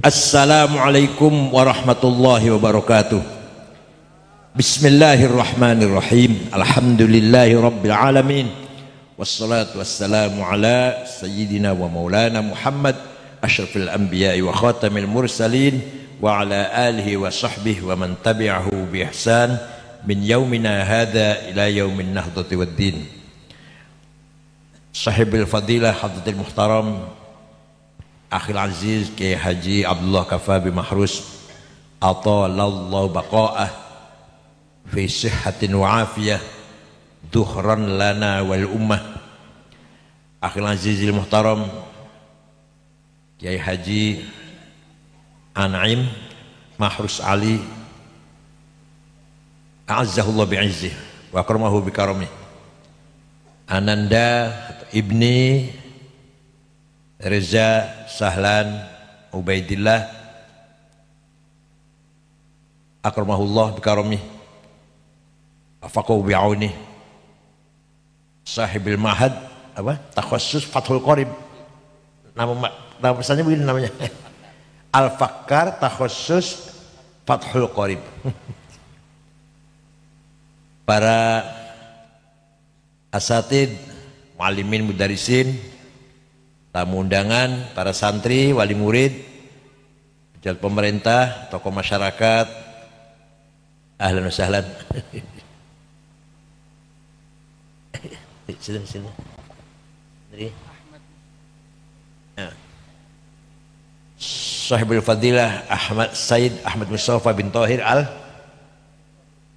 Assalamualaikum warahmatullahi wabarakatuh. Bismillahirrahmanirrahim. Alhamdulillahi rabbil alamin. Wassalatu wassalamu ala sayyidina wa maulana Muhammad asyrafil anbiya'i wa khatamil mursalin wa ala alihi wa sahbihi wa man tabi'ahu bi ihsan min yaumina hadha ila yaumin nahdati waddin. Sahibil fadilah hadratil muhtaram Akhil Aziz Kiai Haji Abdullah Kafabi Mahrus atalallahu baqa'ah fi sihhatin wa afiyah duhran lana wal ummah. Akhil Azizil Muhtaram Kiai Haji An'im Mahrus Ali a'azzahullah bi'izzih wa akramahu bikaramih. Ananda Ibni Reza Sahlan Ubaidillah akramahullah bikaramih afaqahu bi'aunih sahibil mahad takhassus Fathul Qorib. Nama pesannya begini namanya Al-Fakkar takhassus Fathul Qorib. Para asatid muallimin mudarisin, tamu undangan, para santri, wali murid, pejabat pemerintah, tokoh masyarakat, ahlan wa sahlan. Sini. Sahibul Fadilah Ahmad Said Ahmad Mustafa bin Tahir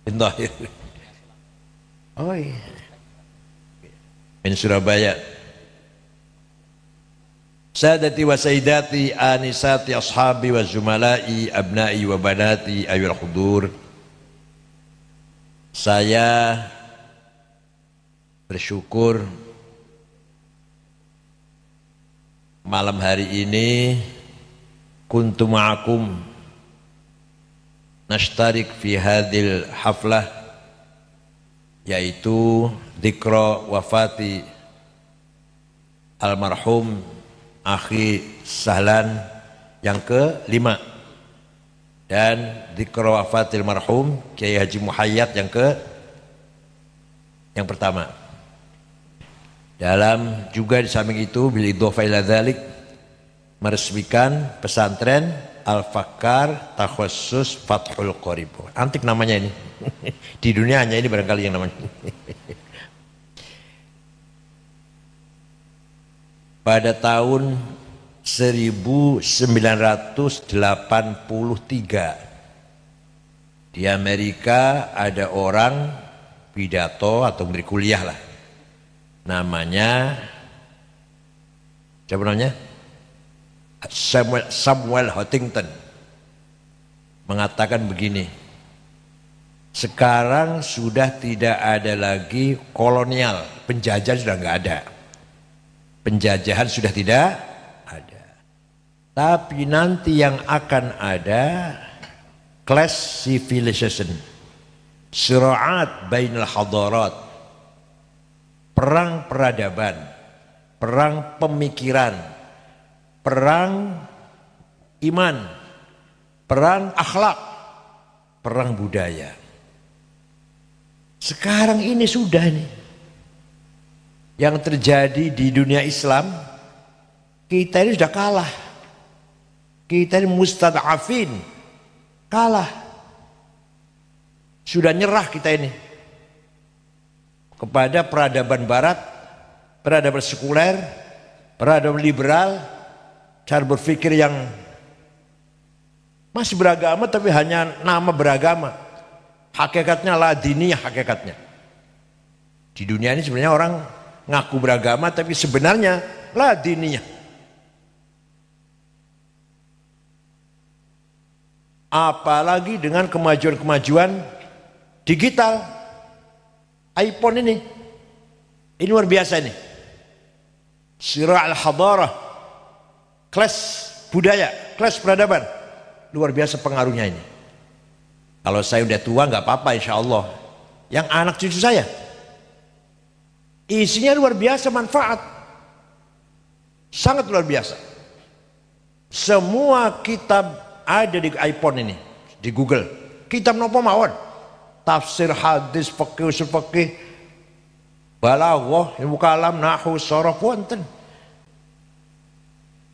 bin Tahir. Oh iya. Min Surabaya. Sadati wa sayyidati anisati ashabi wa zumalai abnai wa banati ayul hudur. Saya bersyukur malam hari ini kuntu ma'akum nashtarik fi hadil haflah, yaitu dzikra wafati almarhum Akhi Sahlan yang ke-5 dan dzikra wafatil marhum Kiai Haji Muhayyad yang pertama. Dalam juga di samping itu bil idhofa ila dzalik meresmikan pesantren Al-Fakkar takhassus Fathul Qorib. Antik namanya ini. Di dunia hanya ini barangkali yang namanya. Pada tahun 1983 di Amerika ada orang pidato atau beri kuliah lah, namanya siapa namanya? Samuel Huntington mengatakan begini, sekarang sudah tidak ada lagi kolonial, penjajah sudah nggak ada. Penjajahan sudah tidak ada, tapi nanti yang akan ada class civilization, sira'at bainal hadarat, perang peradaban, perang pemikiran, perang iman, perang akhlak, perang budaya. Sekarang ini sudah nih yang terjadi di dunia Islam. Kita ini sudah kalah, kita ini mustad'afin, kalah, sudah nyerah kita ini kepada peradaban barat, peradaban sekuler, peradaban liberal, cara berpikir yang masih beragama tapi hanya nama beragama, hakikatnya ladiniyah. Hakikatnya di dunia ini sebenarnya orang ngaku beragama tapi sebenarnya ladiniyah. Apalagi dengan kemajuan-kemajuan digital, iPhone ini luar biasa ini. Sirah al-hadarah, kelas budaya, kelas peradaban, luar biasa pengaruhnya ini. Kalau saya udah tua nggak apa-apa insya Allah. Yang anak cucu saya isinya luar biasa manfaat, sangat luar biasa. Semua kitab ada di iPhone ini, di Google. Kitab nopo mawon. Tafsir, hadis, fikih, usul fikih, balaghah, ilmu kalam, nahwu, sharaf wonten.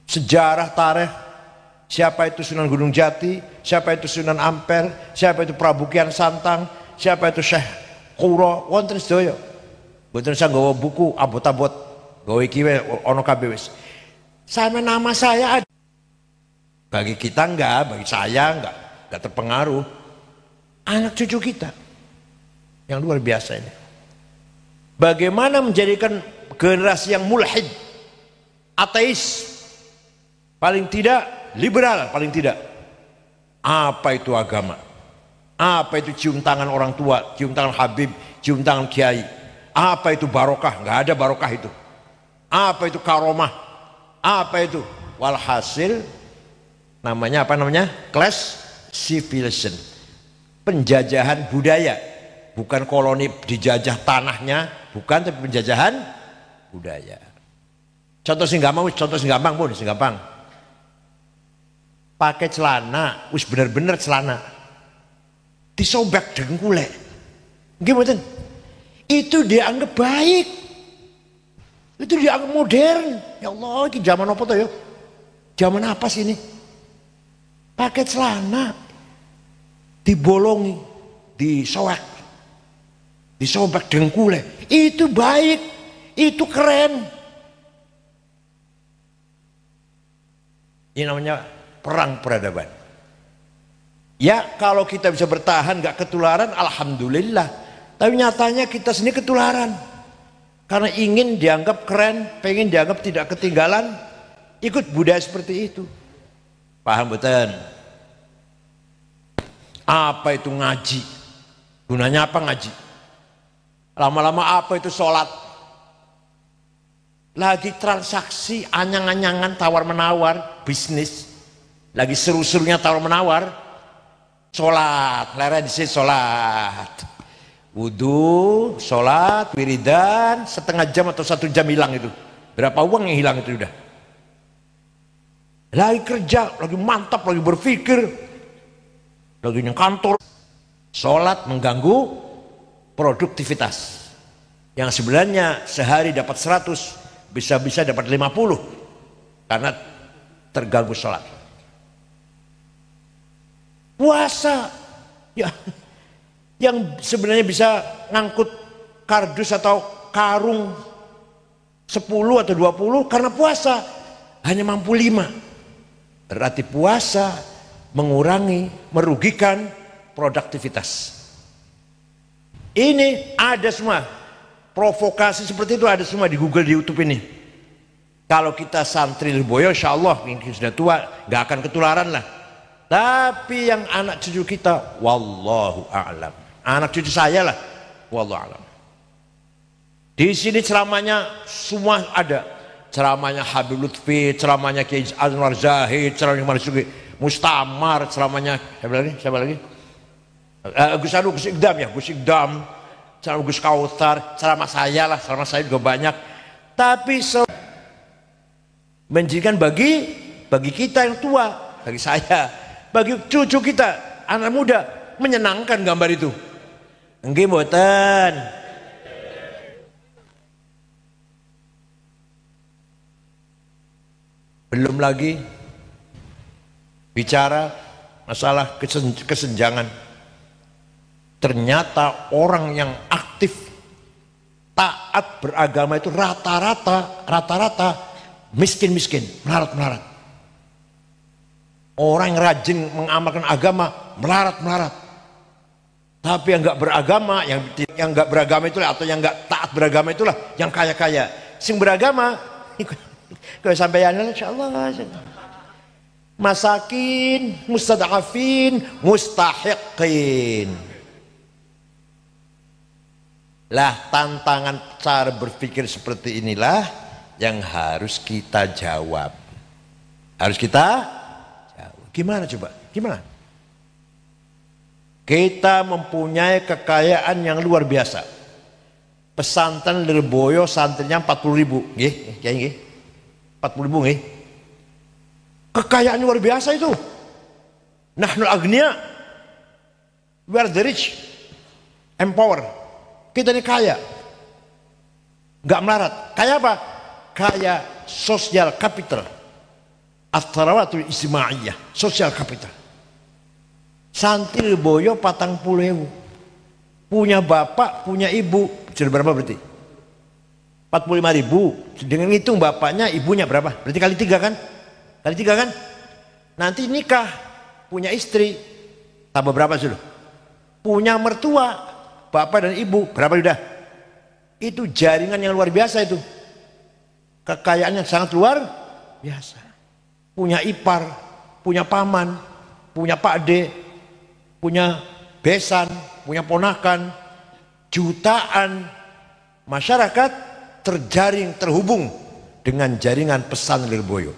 Sejarah, tarikh, siapa itu Sunan Gunung Jati, siapa itu Sunan Ampel, siapa itu Prabu Kian Santang, siapa itu Syekh Qura, wonten sedaya. Mboten usah nggawa buku abot-abot, gawe iki ana kabeh wis. Sama nama saya ada. Bagi kita enggak, bagi saya enggak terpengaruh. Anak cucu kita yang luar biasa ini. Bagaimana menjadikan generasi yang mulhid, ateis, paling tidak liberal, paling tidak. Apa itu agama? Apa itu cium tangan orang tua, cium tangan Habib, cium tangan kiai? Apa itu barokah? Enggak ada barokah itu. Apa itu karomah? Apa itu? Walhasil namanya apa namanya? Class civilization, penjajahan budaya, bukan koloni dijajah tanahnya, bukan, tapi penjajahan budaya. Contoh sing gampang, pun sing gampang. Pakai celana, wis bener-bener celana, disobek dengkule, gimana? Itu dianggap baik, itu dianggap modern. Ya Allah, ini zaman apa tuh ya? Zaman apa sih ini? Pakai celana dibolongi, disobek dengkule, itu baik, itu keren. Ini namanya perang peradaban. Ya kalau kita bisa bertahan gak ketularan, alhamdulillah. Tapi nyatanya kita sendiri ketularan karena ingin dianggap keren, pengen dianggap tidak ketinggalan, ikut budaya seperti itu. Paham betul? Apa itu ngaji? Gunanya apa ngaji? Lama-lama apa itu sholat? Lagi transaksi, anyang-anyangan, tawar-menawar, bisnis. Lagi seru-serunya tawar-menawar, sholat, leren di sini sholat. Wudu, sholat, wiridan, setengah jam atau 1 jam hilang itu. Berapa uang yang hilang itu udah? Lagi kerja, lagi mantap, lagi berpikir, lagi di kantor. Sholat mengganggu produktivitas. Yang sebenarnya sehari dapat 100, bisa-bisa dapat 50 karena terganggu sholat. Puasa, ya, yang sebenarnya bisa ngangkut kardus atau karung 10 atau 20 karena puasa hanya mampu 5. Berarti puasa mengurangi, merugikan produktivitas. Ini ada semua provokasi seperti itu, ada semua di Google, di YouTube ini. Kalau kita santri Lirboyo, insya Allah ini sudah tua, nggak akan ketularan lah. Tapi yang anak cucu kita, wallahu a'lam. Anak cucu saya lah, wallahu a'lam. Di sini ceramahnya semua ada. Ceramahnya Habib Lutfi, ceramahnya Kiai Anwar Zahid, ceramahnya Marzuki Mustamar, ceramahnya siapa lagi? Gus Ikdam ya, Gus Ikdam, ceramah Gus Kautsar, ceramah saya lah, ceramah saya juga banyak. Tapi menjadikan bagi kita yang tua, bagi saya, bagi cucu kita, anak muda, menyenangkan gambar itu. Nggih mboten. Belum lagi bicara masalah kesenjangan. Ternyata orang yang aktif taat beragama itu rata-rata miskin, melarat. Orang yang rajin mengamalkan agama melarat. Tapi yang nggak beragama, yang nggak beragama itulah, atau yang nggak taat beragama itulah yang kaya. Sing beragama kalau sampai insyaallah masakin, mustad'afin, mustahiqin. Lah tantangan cara berpikir seperti inilah yang harus kita jawab. Harus kita jawab. Gimana coba? Gimana? Kita mempunyai kekayaan yang luar biasa. Pesantren Lirboyo santrinya 40.000, nggih, kiai nggih. 40.000 nggih. Kekayaan luar biasa itu. Nahnul agniya, we are the rich, empower. Kita ini kaya, nggak melarat. Kaya apa? Kaya sosial capital, at-tharawatul ijtimaiyah, sosial capital. Santri Lirboyo 40.000, punya bapak, punya ibu, sudah berapa berarti? 45.000. Dengan hitung bapaknya, ibunya berapa? Berarti kali 3 kan? Kali 3 kan? Nanti nikah, punya istri, tambah berapa sudah? Punya mertua, bapak dan ibu, berapa sudah? Itu jaringan yang luar biasa itu. Kekayaan yang sangat luar biasa. Punya ipar, punya paman, punya pakde, punya besan, punya ponakan, jutaan masyarakat terjaring, terhubung dengan jaringan pesan Lirboyo.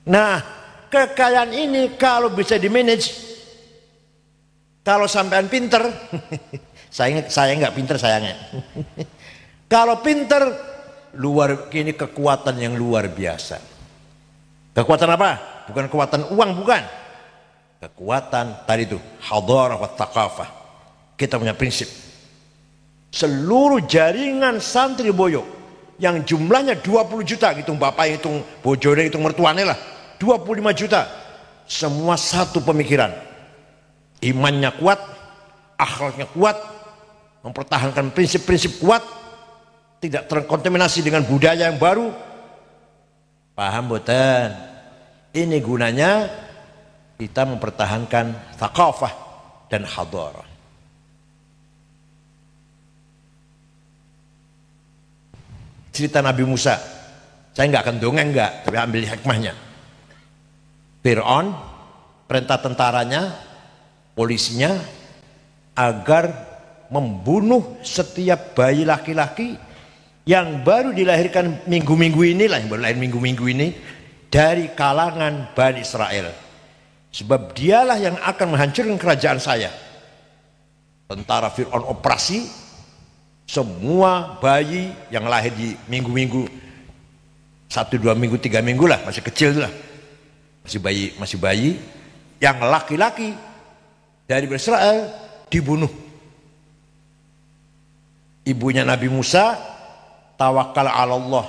Nah, kekayaan ini kalau bisa dimanage, kalau sampean pinter, saya nggak pinter sayangnya. Kalau pinter, ini kekuatan yang luar biasa. Kekuatan apa? Bukan kekuatan uang, bukan. Kekuatan tadi itu hadarah wa thaqafah. Kita punya prinsip. Seluruh jaringan santri Boyo yang jumlahnya 20 juta, hitung bapak, hitung bojone, hitung mertuane lah, 25 juta. Semua satu pemikiran. Imannya kuat, akhlaknya kuat, mempertahankan prinsip-prinsip kuat, tidak terkontaminasi dengan budaya yang baru. Paham boten? Ini gunanya kita mempertahankan thaqafah dan hadarah. Cerita Nabi Musa, saya nggak akan dongeng, nggak, tapi ambil hikmahnya. Fir'aun perintah tentaranya, polisinya agar membunuh setiap bayi laki-laki yang baru dilahirkan minggu-minggu inilah, yang baru lahir minggu-minggu ini dari kalangan Bani Israel. Sebab dialah yang akan menghancurkan kerajaan saya. Tentara Fir'aun operasi, semua bayi yang lahir di minggu-minggu 1, 2 minggu, 3 minggu lah, masih kecil lah, masih bayi yang laki-laki dari Israel dibunuh. Ibunya Nabi Musa tawakal ala Allah,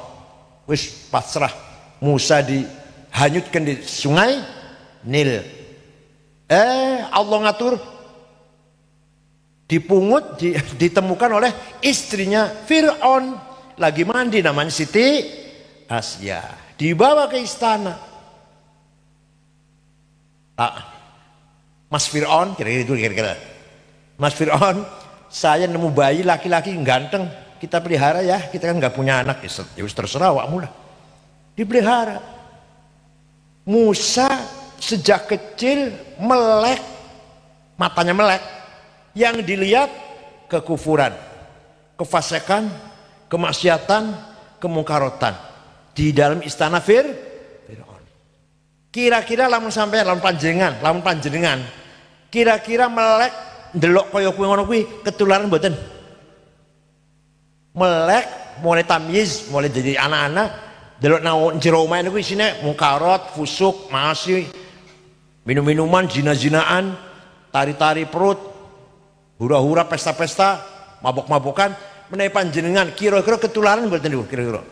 wis pasrah. Musa dihanyutkan di sungai Nil. Allah ngatur, dipungut, ditemukan oleh istrinya Fir'aun lagi mandi, namanya Siti Asya, dibawa ke istana. Mas Fir'aun, kira-kira Mas Fir'aun, saya nemu bayi laki-laki ganteng, kita pelihara ya, kita kan nggak punya anak, ya terserah awakmu lah. Dipelihara. Musa sejak kecil melek, matanya melek, yang dilihat kekufuran, kefasikan, kemaksiatan, kemungkarotan di dalam istana Fir'aun. Kira-kira lamun sampai lamun panjenengan, kira-kira melek ndelok kaya kuwi ngono kuwi ketularan mboten? Melek mulai tamyiz, mulai jadi anak-anak, delok nang jero omah niku isine mungkarot, fusuk, maasi, minum-minuman, zina-zinaan, tari-tari perut, hura-hura, pesta-pesta, mabok-mabokan. Menawi panjenengan kira-kira ketularan mboten niku kira-kira?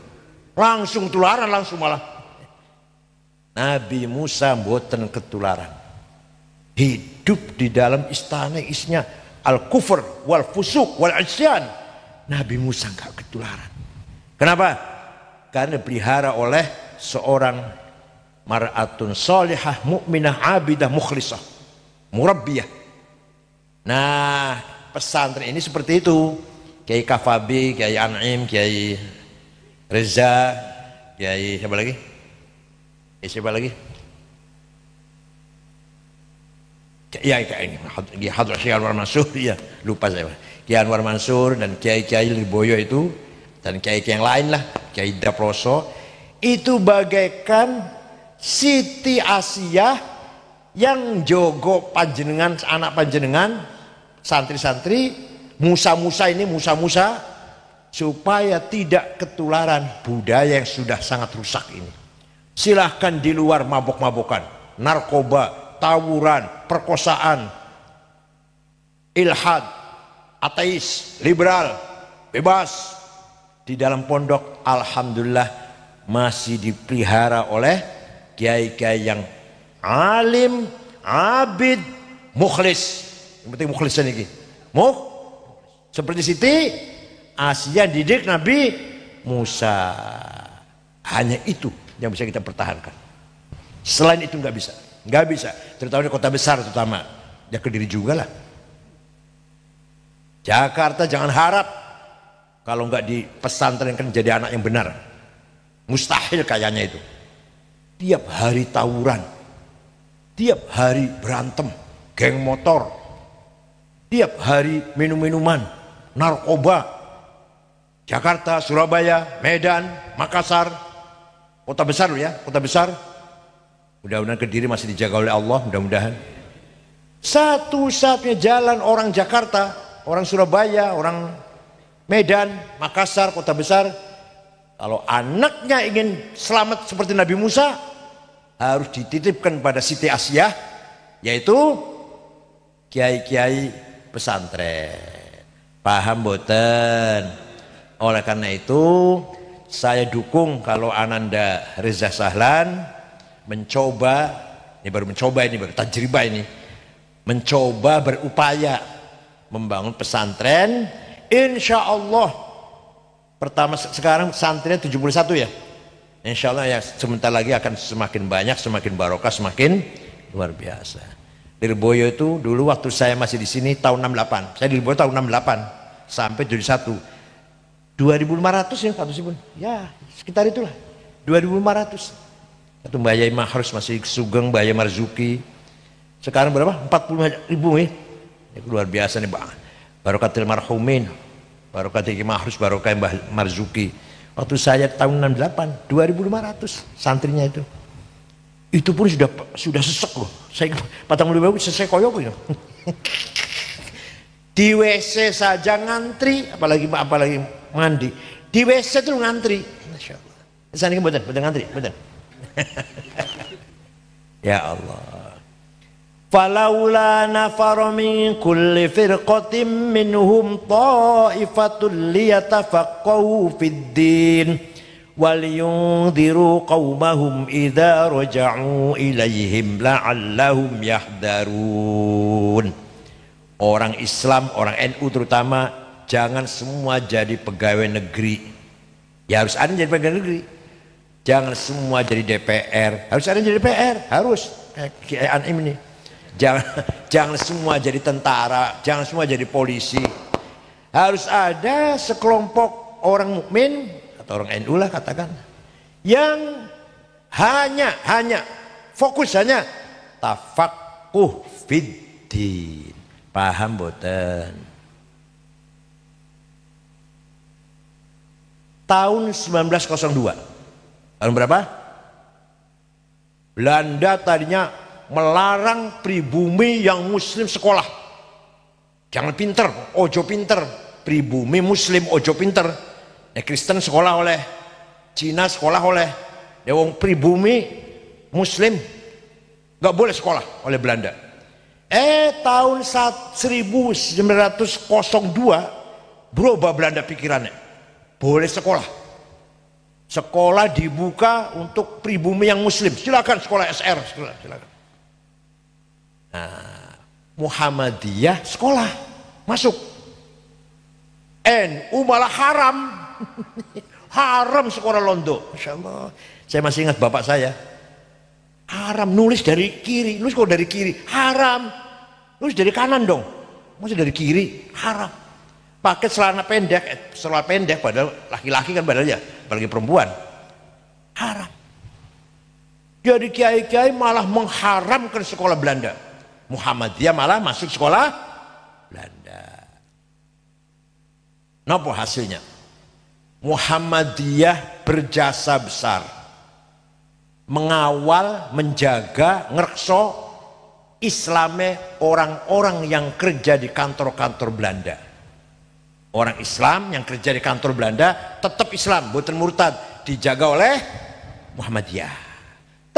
Langsung tularan, langsung malah. Nabi Musa mboten ketularan. Hidup di dalam istana isinya al-kufur wal fusuk wal isyan. Nabi Musa enggak ketularan. Kenapa? Karena dipelihara oleh seorang mar'atun salihah mu'minah abidah mukhlisah murabbiyah. Nah, pesantren ini seperti itu. Kiai Kafabi, Kiai An'im, Kiai Reza, Kiai siapa lagi? Siapa lagi? Ya, ini Hadrat Syekh Anwar Mansur, ya lupa saya. Kiai Anwar Mansur dan Kiai-Kiai Lirboyo itu, dan Kiai-Kiai yang lain lah, Kiai Daproso, itu bagaikan Siti Asiyah yang jogo panjenengan, anak panjenengan, santri-santri, Musa-Musa ini, Musa-Musa, supaya tidak ketularan budaya yang sudah sangat rusak ini. Silahkan di luar mabok-mabokan, narkoba, tawuran, perkosaan, ilhad, ateis, liberal, bebas. Di dalam pondok alhamdulillah masih dipelihara oleh kiai-kiai yang alim, abid, mukhlis. Yang penting mukhlisan ini. Seperti Siti Asia didik Nabi Musa. Hanya itu yang bisa kita pertahankan. Selain itu nggak bisa, nggak bisa. Terutama di kota besar, terutama ya Kediri juga lah. Jakarta jangan harap kalau nggak di pesantren kan jadi anak yang benar. Mustahil kayaknya itu. Tiap hari tawuran, tiap hari berantem, geng motor, tiap hari minum-minuman, narkoba. Jakarta, Surabaya, Medan, Makassar, kota besar loh ya, kota besar. Mudah-mudahan Kediri masih dijaga oleh Allah, mudah-mudahan. Satu-satunya jalan orang Jakarta, orang Surabaya, orang Medan, Makassar, kota besar, kalau anaknya ingin selamat seperti Nabi Musa, harus dititipkan pada Siti Asia, yaitu kiai-kiai pesantren. Paham boten? Oleh karena itu saya dukung kalau Ananda Reza Sahlan mencoba, ini baru tajribah ini, mencoba berupaya membangun pesantren. Insya Allah pertama sekarang pesantren 71 ya, insya Allah ya sebentar lagi akan semakin banyak, semakin barokah, semakin luar biasa. Lirboyo itu dulu waktu saya masih di sini tahun 68, saya di Lirboyo tahun 68 sampai 71. 2.500 ya Pak Tusibun, ya sekitar itulah 2.500. Satu Mbak Yai Mahrus masih Sugeng, Mbak Yai Marzuki. Sekarang berapa? 40.000 ya. Itu luar biasa nih Pak. Barokatil marhumin, barokatil Mahrus, barokah Mbah Marzuki. Waktu saya tahun 68, 2.500 santrinya itu. Itu pun sudah sesek loh. Saya patang lebih bagus selesai koyok gitu. Di WC saja ngantri, apalagi mandi. Di WC itu ngantri. Masya Allah. Sana betul ngantri, betul. Ya Allah. Falaula nafara min kulli firqatin minhum ta'ifatun liyatafaqahu fid din wal yunziru qaumahum idza raja'u ilaihim la'allahum yahdarun. Orang Islam, orang NU terutama, jangan semua jadi pegawai negeri. Ya harus ada yang jadi pegawai negeri. Jangan semua jadi DPR. Harus ada yang jadi DPR, harus. Kayak ini. Jangan semua jadi tentara, jangan semua jadi polisi. Harus ada sekelompok orang mukmin atau orang NU lah katakan, yang hanya fokus hanya tafaqquh fiddin. Paham boten? Tahun 1902. Tahun berapa? Belanda tadinya melarang pribumi yang muslim sekolah. Jangan pinter, ojo pinter. Pribumi muslim ojo pinter. Ya Kristen sekolah oleh, Cina sekolah oleh. Ya wong pribumi muslim nggak boleh sekolah oleh Belanda. Tahun 1902 berubah Belanda pikirannya, boleh sekolah. Sekolah dibuka untuk pribumi yang muslim, silakan sekolah SR, silakan. Nah, Muhammadiyah sekolah masuk, NU malah haram. Haram sekolah Londo. Masya Allah, saya masih ingat bapak saya, haram nulis dari kiri, nulis kok dari kiri, haram. Nulis dari kanan dong, masih dari kiri, haram. Pakai celana pendek padahal laki-laki kan badannya, apalagi perempuan, haram. Jadi kiai-kiai malah mengharamkan sekolah Belanda. Muhammadiyah malah masuk sekolah Belanda. Napa hasilnya? Muhammadiyah berjasa besar, mengawal, menjaga, ngerekso Islame orang-orang yang kerja di kantor-kantor Belanda. Orang Islam yang kerja di kantor Belanda tetap Islam, bukan murtad, dijaga oleh Muhammadiyah.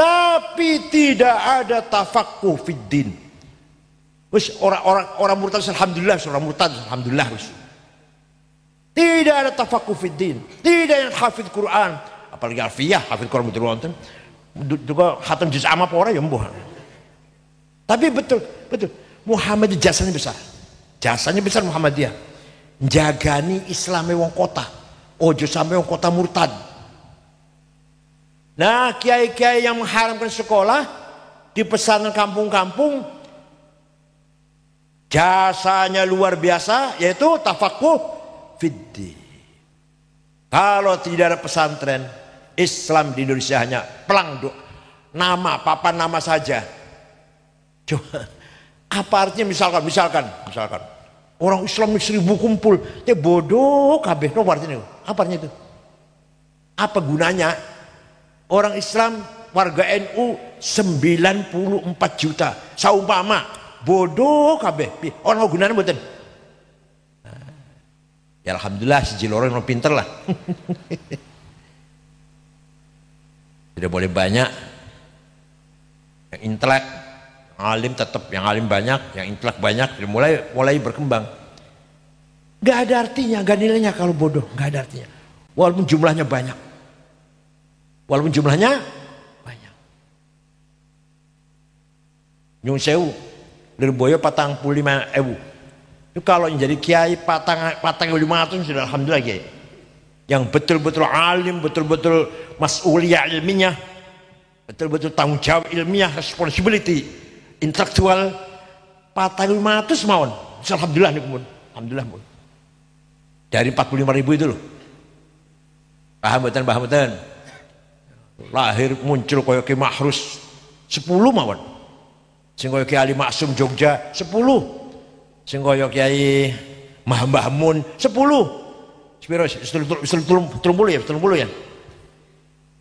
tapi tidak ada tafaqquh fid din. Wis orang murtad alhamdulillah, orang murtad alhamdulillah wis. Tidak ada tafaqquh fid din, tidak yang hafid Quran, apalagi alfiyah, hafid Quran betul wonten. Juga khatam juz amma apa ora ya mbuh. Tapi betul Muhammad jasanya besar. Jasanya besar Muhammadiyah. Njagani Islame wong kota. Ojo sampai wong kota murtad. Nah, kiai-kiai yang mengharamkan sekolah di pesantren kampung-kampung jasanya luar biasa, yaitu tafaqquh fiddin. Kalau tidak ada pesantren Islam di Indonesia hanya pelang nama, papan nama saja. Coba apa artinya misalkan orang Islam 1000 kumpul, dia bodoh kabeh. Apa artinya? Apa artinya itu? Apa gunanya? Orang Islam warga NU 94 juta. Saumpama bodoh kabeh. Orang gunanya mboten. Ya alhamdulillah si Jiloro yang pinter lah. Tidak boleh banyak yang intelek, yang alim tetap, yang alim banyak, yang intelek banyak, mulai berkembang. Gak ada artinya, gak nilainya kalau bodoh, gak ada artinya. Walaupun jumlahnya banyak. Nyun sewu, Lirboyo 45.000. Itu kalau jadi kiai patang 500 sudah alhamdulillah kiai. Yang betul-betul alim, betul-betul mas'uliyah ilmiah, betul-betul tanggung jawab ilmiah, responsibility, intelektual, 4.500 mawon. Alhamdulillah nih pun, alhamdulillah pun. Dari 45.000 itu loh. Paham betul. Lahir muncul koyo Ki Mahrus 10 mawon. Sing koyo Ki Ali Maksum Jogja 10. Sing koyo Kiai Mbah Mun 10. Sepiro 30 ya.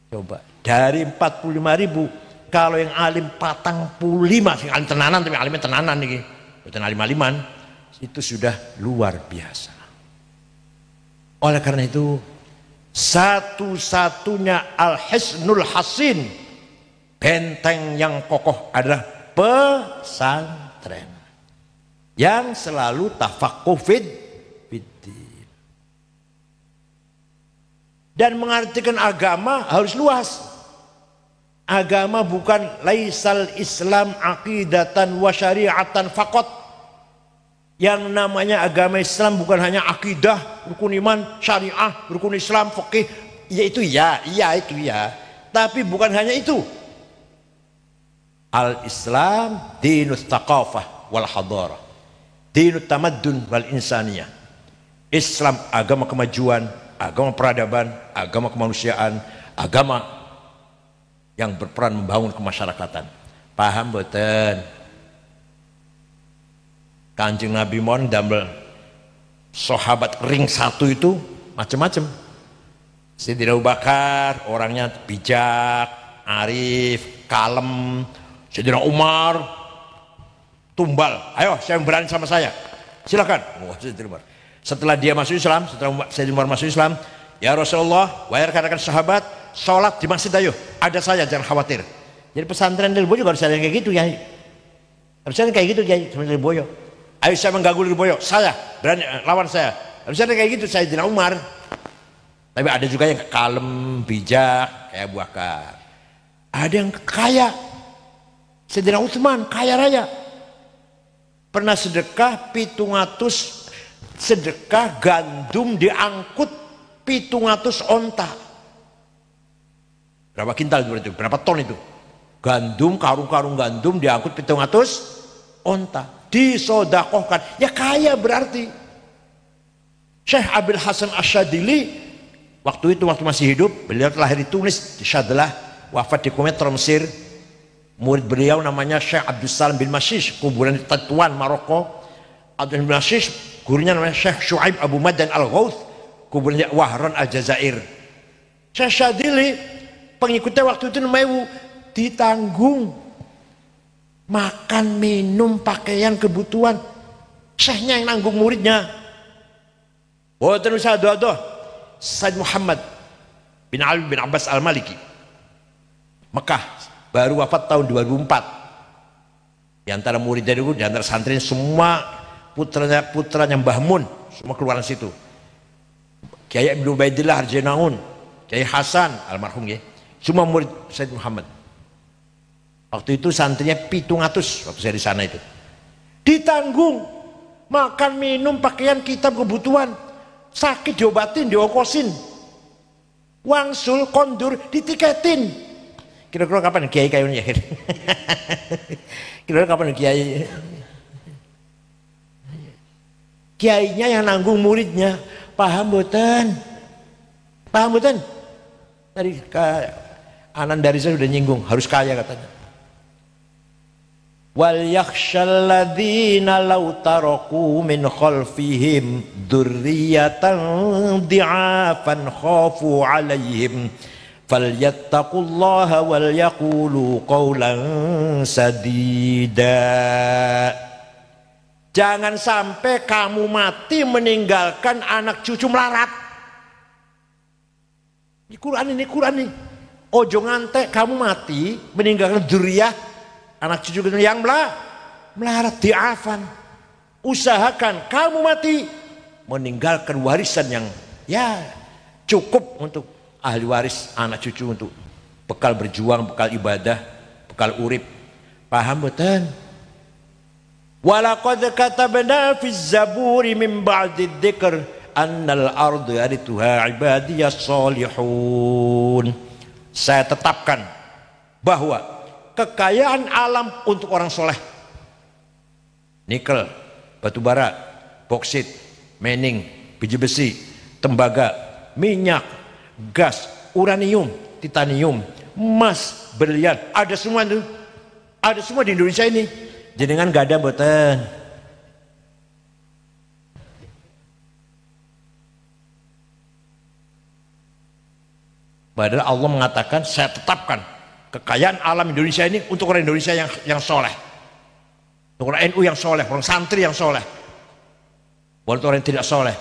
Coba dari 45.000 kalau yang alim 45, sing alim tenanan tapi alimnya tenanan niki. Boten alim-aliman, itu sudah luar biasa. Oleh karena itu satu-satunya al-hisnul hasin, benteng yang kokoh adalah pesantren yang selalu tafaqquh fiddin. Dan mengartikan agama harus luas. Agama bukan laisal Islam aqidatan wa syari'atan faqat. Yang namanya agama Islam bukan hanya akidah, rukun iman, syariah, rukun Islam, fikih, yaitu itu ya. Tapi bukan hanya itu. Al-Islam dinut thaqafah wal hadarah. Dinut tamaddun wal insaniyah. Islam agama kemajuan, agama peradaban, agama kemanusiaan, agama yang berperan membangun kemasyarakatan. Paham boten? Kanjeng Nabi mohon damel sahabat ring 1 itu macam-macam. Sayyidina Abu Bakar orangnya bijak, arif, kalem. Sayyidina Umar tumbal, ayo saya berani sama saya, silakan. Setelah dia masuk Islam, setelah Sayyidina Umar masuk Islam, ya Rasulullah, wahai rekan-rekan sahabat, sholat di masjid ayo, ada saya, jangan khawatir. Jadi pesantren Lirboyo juga harus ada yang kayak gitu ya. Harusnya kayak gitu ya, sebenarnya Lirboyo. Ayo saya mengganggu Lirboyo, saya berani lawan saya. Harusnya kayak gitu Sayyidina Umar. Tapi ada juga yang kalem, bijak kayak Abu Bakar. Ada yang kaya, Sayyidina Utsman kaya raya. Pernah sedekah 700 sedekah gandum diangkut 700 onta. Berapa kintal itu? Berapa ton itu? Gandum, karung-karung gandum diangkut 700 onta. Disodakohkan, ya kaya berarti. Syekh Abil Hasan Asyadili waktu masih hidup, beliau lahir di Tunis, di Syadlah, wafat di Quneitra Mesir. Murid beliau namanya Syekh Abdus Salam bin Mashish, kuburan di Tetuan Maroko. Abdul bin Mashish, gurunya namanya Syekh Shu'aib Abu Madan Al-Ghauth, kuburannya Wahran Al-Jazair. Syekh Syadili pengikutnya waktu itu namanya ditanggung makan, minum, pakaian, kebutuhan. Syekhnya yang nanggung muridnya. Boten usah doa-doa. Said Muhammad bin Ali bin Abbas Al-Maliki, Mekah baru wafat tahun 2004. Di antara muridnya itu, di antara santri semua putranya Mbah Mun semua keluaran situ. Kiai Ibnu Ubaidillah Harjinaun, Kiai Hasan almarhum ya, semua murid Said Muhammad. Waktu itu santrinya 700 waktu saya di sana itu. Ditanggung makan minum pakaian kitab kebutuhan, sakit diobatin diokosin, wangsul kondur ditiketin. Kira-kira kapan kiai kayunya? Kira-kira kapan kiai? Kiainya yang nanggung muridnya. Paham boten? Paham boten? Tadi Anan dari saya sudah nyinggung, harus kaya katanya. Wal yakhshal ladzina law taraku min khalfihim dzurriyyatan dhi'afan khafu 'alaihim falyattaqullaha wal yaqulu qawlan sadida. Jangan sampai kamu mati meninggalkan anak cucu melarat. Ini Quran nih. Ojo ngantek kamu mati meninggalkan dzurriyyah anak cucu yang melarat diafan. Usahakan kamu mati meninggalkan warisan yang ya cukup untuk ahli waris anak cucu, untuk bekal berjuang, bekal ibadah, bekal urip. Paham betul? Walaqad katabna fiz zaburi min ba'di dzikr annal ardu yarithuha ibadiyas salihun. Saya tetapkan bahwa kekayaan alam untuk orang soleh, nikel, batu bara, boksit, mening, biji besi, tembaga, minyak, gas, uranium, titanium, emas, berlian, ada semua itu, ada semua di Indonesia ini. Jenengan gak ada boten. Padahal Allah mengatakan saya tetapkan kekayaan alam Indonesia ini untuk orang Indonesia yang soleh, untuk orang NU yang soleh, orang santri yang soleh, bukan orang yang tidak soleh.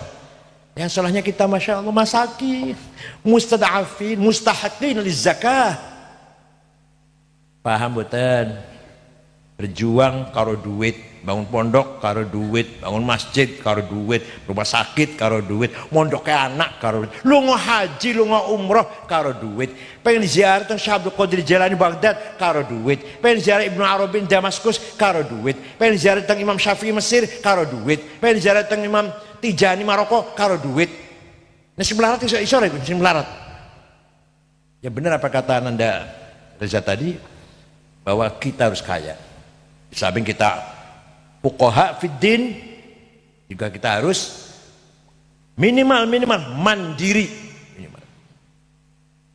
Yang solehnya kita masya Allah masakin, mustadafin, mustahakin lizakah. Paham boten? Berjuang karo duit, bangun pondok karo duit, bangun masjid karo duit, rumah sakit karo duit, mondoknya anak karo duit, lu nggak haji, lu nggak umroh karo duit, pengen ziarah teng Syekh Abdul Qadir Jailani Baghdad karo duit, pengen ziarah Ibnu Arabi Damaskus karo duit, pengen ziarah teng Imam Syafi'i Mesir karo duit, pengen ziarah teng Imam Tijani Maroko karo duit. Nasi melarat iso nasi melarat. Ya benar apa kata Ananda Reza tadi, bahwa kita harus kaya. Di samping kita fuqaha fiddin, juga kita harus minimal mandiri. Minimal.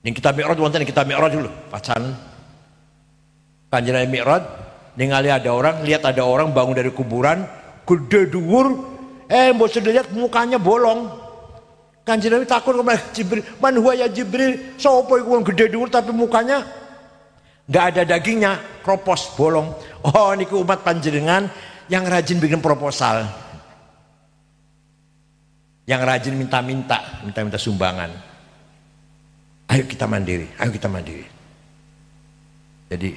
Yang kita mi'raj wonten kita mi'raj dulu, pacan. Panjenengan mi'raj ningali ada orang, lihat ada orang bangun dari kuburan, gede dhuwur, mbok lihat mukanya bolong. Kanjeng Nabi takut kepada Jibril, "Man huwa ya Jibril? Sopo iku wong gede dhuwur tapi mukanya nggak ada dagingnya, kropos, bolong." Oh, niku umat panjenengan yang rajin bikin proposal, yang rajin minta-minta sumbangan. Ayo kita mandiri, ayo kita mandiri. Jadi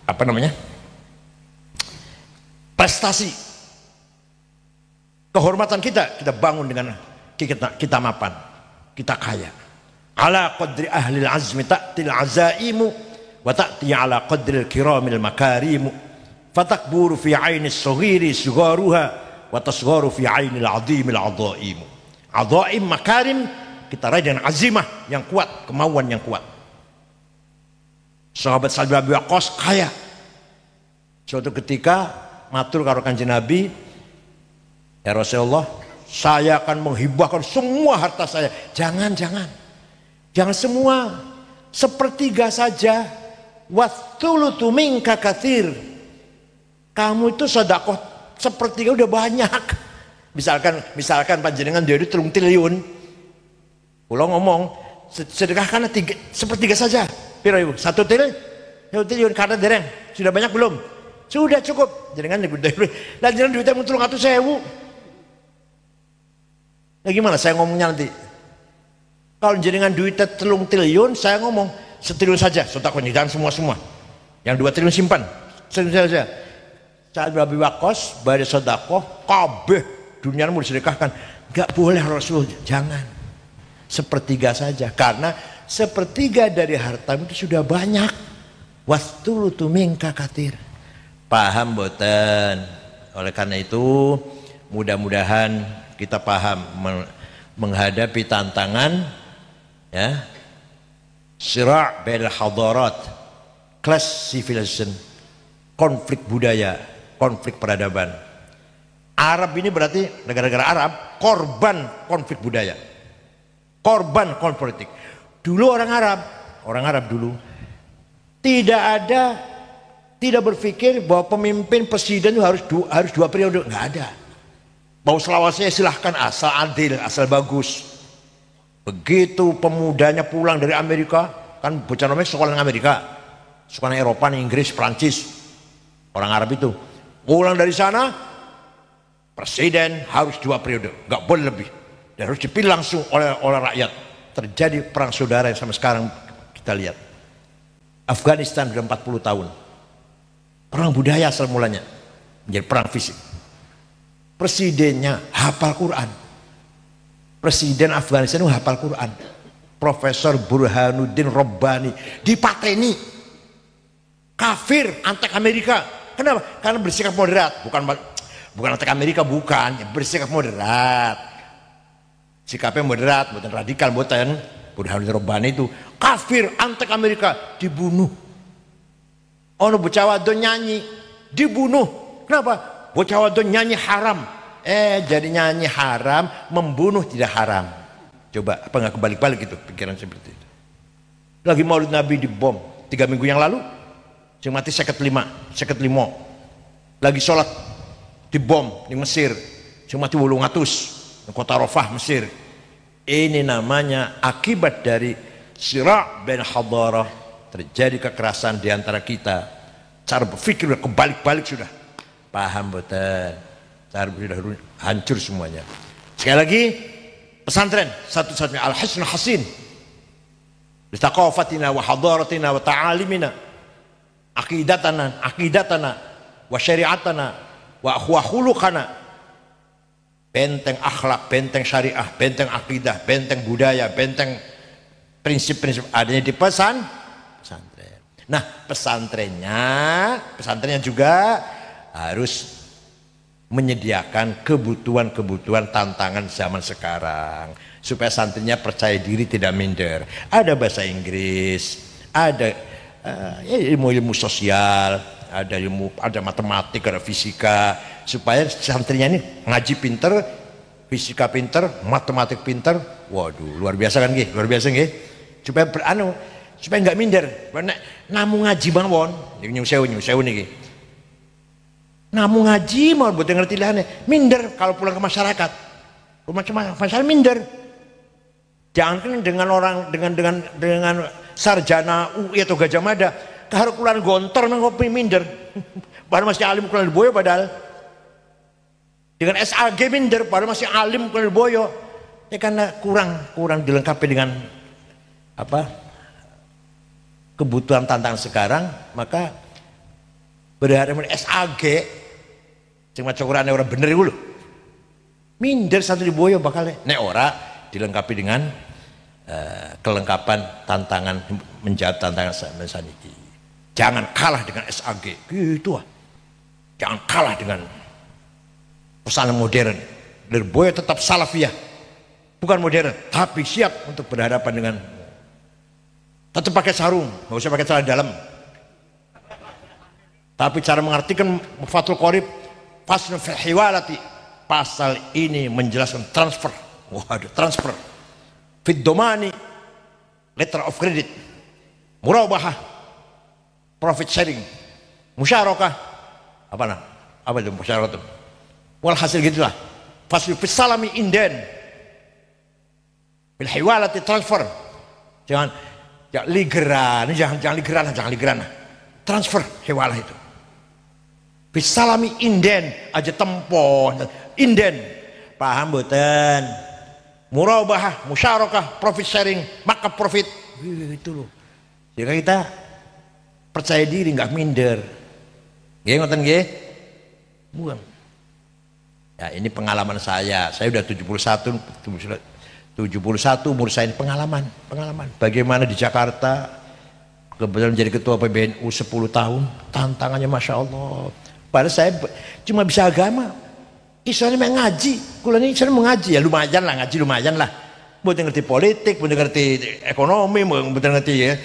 apa namanya? Prestasi, kehormatan kita bangun dengan kita mapan, kita kaya. Ala qadri ahlil azmi ta'til azaimu wa ta'ti ala qadril kiramil makarimu fatakburu fi ainis saghiri sugaruha wa tasgharu fi ainil azimil adhaimu. Adhaim makarim kita raih dengan azimah yang kuat, kemauan yang kuat. Sahabat Sa'd bin Abi Waqqas kaya. Suatu ketika matur karo Kanjeng Nabi, "Ya Rasulullah, saya akan menghibahkan semua harta saya." Jangan semua, sepertiga saja. Wathulutu minka katsir. Kamu itu sedekah sepertiga udah banyak. Misalkan panjenengan dari 3 triliun. Kula ngomong sedekahkan sepertiga saja. Piro Ibu? 1 triliun karena dereng. Sudah banyak belum? Sudah cukup. Jenengan gede. Lah jenengan duitnya 300.000. Nah gimana saya ngomongnya nanti? Kalau jenengan duitnya 3 triliun, saya ngomong 1 triliun saja sodakohnya, jangan semua. Yang 2 triliun simpan, 1 triliun saja. Sa'ad bin Abi Waqqas bari sodakoh, kabeh dunia mau disedekahkan. Enggak boleh Rasul, jangan. 1/3 saja, karena 1/3 dari harta itu sudah banyak. Wastulutu minka katir. Paham boten? Oleh karena itu mudah-mudahan kita paham menghadapi tantangan ya, sira' bainal hadarat, class civilization, konflik budaya, konflik peradaban. Arab ini berarti negara-negara Arab korban konflik budaya, korban konflik politik. Dulu orang Arab dulu tidak berpikir bahwa pemimpin presiden itu harus 2 periode, nggak ada. Mau selawasnya silahkan asal adil, asal bagus. Begitu pemudanya pulang dari Amerika, kan bocah nomor sekolah di Amerika, sekolah Eropa, Inggris, Prancis, orang Arab itu pulang dari sana, presiden harus 2 periode, nggak boleh lebih, dan harus dipilih langsung oleh rakyat. Terjadi perang saudara yang sampai sekarang kita lihat. Afghanistan sudah 40 tahun, perang budaya asal mulanya menjadi perang fisik. Presidennya hafal Quran, presiden Afghanistan itu hafal Quran. Profesor Burhanuddin Rabbani dipateni, kafir, antek Amerika. Kenapa? Karena bersikap moderat, bukan antek Amerika, bukan, bersikap moderat, sikapnya moderat, bukan radikal. Bukan Burhanuddin Rabbani itu kafir, antek Amerika, dibunuh. Ono bocah wadon nyanyi, dibunuh. Kenapa? Bocah wadon nyanyi haram. Jadi nyanyi haram, membunuh tidak haram. Coba apa nggak kebalik-balik itu pikiran seperti itu. Lagi Maulid Nabi dibom 3 minggu yang lalu, yang mati 55. Lagi sholat dibom di Mesir, yang mati 800 di kota Rafah, Mesir. Ini namanya akibat dari sira' bain hadarah, terjadi kekerasan di antara kita. Cara berpikir udah kebalik-balik sudah. Paham betul, cara sudah hancur semuanya. Sekali lagi, pesantren satu-satunya al-hisnul hasin bi thaqafatina wa hadaratina wa ta'alimina, aqidatana wa syari'atana wa khuluqana. Benteng akhlak, benteng syariah, benteng akidah, benteng budaya, benteng prinsip-prinsip adanya di pesantren. Nah, pesantrennya juga harus menyediakan kebutuhan tantangan zaman sekarang supaya santrinya percaya diri, tidak minder. Ada bahasa Inggris, ada ilmu sosial, ada matematik, ada fisika, supaya santrinya ini ngaji pinter, fisika pinter, matematik pinter. Waduh, luar biasa kan nggih? Luar biasa nggih? Supaya nggak minder. Namun ngaji mawon, nyusewu niki. Namun ngaji mau buat ngerti lahane, minder kalau pulang ke masyarakat. Masyarakat minder. Jangan dengan orang dengan sarjana UI atau Gajah Mada, keharukulan gontor ngopi minder. Padahal masih alim kulon boyo padahal. Dengan SAG minder, padahal masih alim kulon boyo. Ya karena kurang dilengkapi dengan apa? Kebutuhan tantangan sekarang, maka berharap SAG cuma cokurane orang bener itu loh. Minder satu di boyo bakal nek ora dilengkapi dengan kelengkapan tantangan, menjawab tantangan saniki. Jangan kalah dengan SAG gitu. Jangan kalah dengan pesantren modern. Lirboyo tetap salafiyah, bukan modern, tapi siap untuk berhadapan dengan, tetap pakai sarung, nggak usah pakai celana dalam. Tapi cara mengartikan Fathul Qorib, faslun fil hiwalati, pasal ini menjelaskan transfer. Waduh, transfer. Fid domani, letter of credit, murabahah, profit sharing, musyarakah, apa itu musyarakah itu? Walhasil gitulah. Faslun fis salami inden, fil hiwalati transfer. Jangan ligeran, jangan ligeran. Transfer hiwalah itu. Bisalami inden aja tempo inden, paham boten? Murabahah, musyarakah, profit sharing, maka profit itu loh. Sehingga kita percaya diri, nggak minder. Nggih ngoten nggih? Buang. Ya ini pengalaman saya udah 71 umur saya ini pengalaman. Bagaimana di Jakarta, kebetulan jadi ketua PBNU 10 tahun, tantangannya Masya Allah. Padahal saya cuma bisa agama, istilahnya mengaji, kulanya istilahnya mengaji, ya lumayan lah, ngaji lumayan lah. Bukan ngerti politik, bukan ngerti ekonomi, bukan ngerti ya.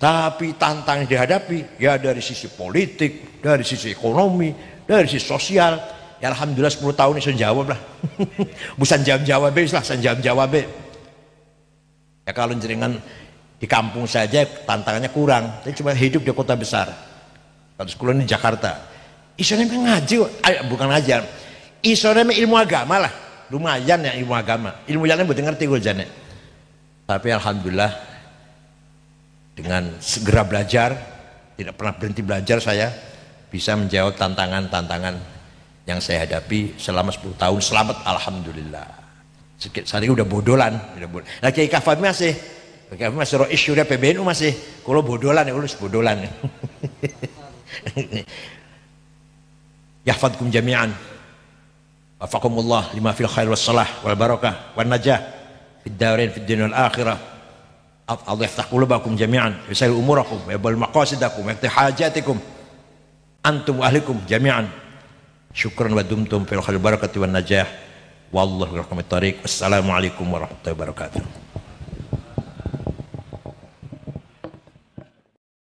Tapi tantangan yang dihadapi, ya dari sisi politik, dari sisi ekonomi, dari sisi sosial, ya alhamdulillah 10 tahun ini saya jawab lah. Bukan jawab lah, saya jawab. Ya kalau jenengan di kampung saja tantangannya kurang, tapi cuma hidup di kota besar. Kalau sekolah ini Jakarta, istilahnya ngaji, bukan ngajar, istilahnya ilmu agama lah, lumayan ya ilmu agama. Ilmu yang lain bukan ngerti gue jane. Tapi alhamdulillah dengan segera belajar, tidak pernah berhenti belajar, saya bisa menjawab tantangan-tantangan yang saya hadapi selama 10 tahun. Selamat alhamdulillah. Saat ini udah bodolan. Nah Kiai Kafami masih rois syura PBNU masih. Kalau bodolan ya ulus bodolan. Yahfadkum jami'an. Wafaqakumullah lima fil khair was salah wal barakah wan najah fid darain fid dunya wal akhirah. Allah yaftah qulubakum jami'an, yusahil umurakum, yabal maqasidakum, yaftih hajatikum antum wa ahlikum jami'an. Syukran wa dumtum fil khair barakati wan najah. Wallahu rahmat tariq. Wassalamualaikum warahmatullahi wabarakatuh.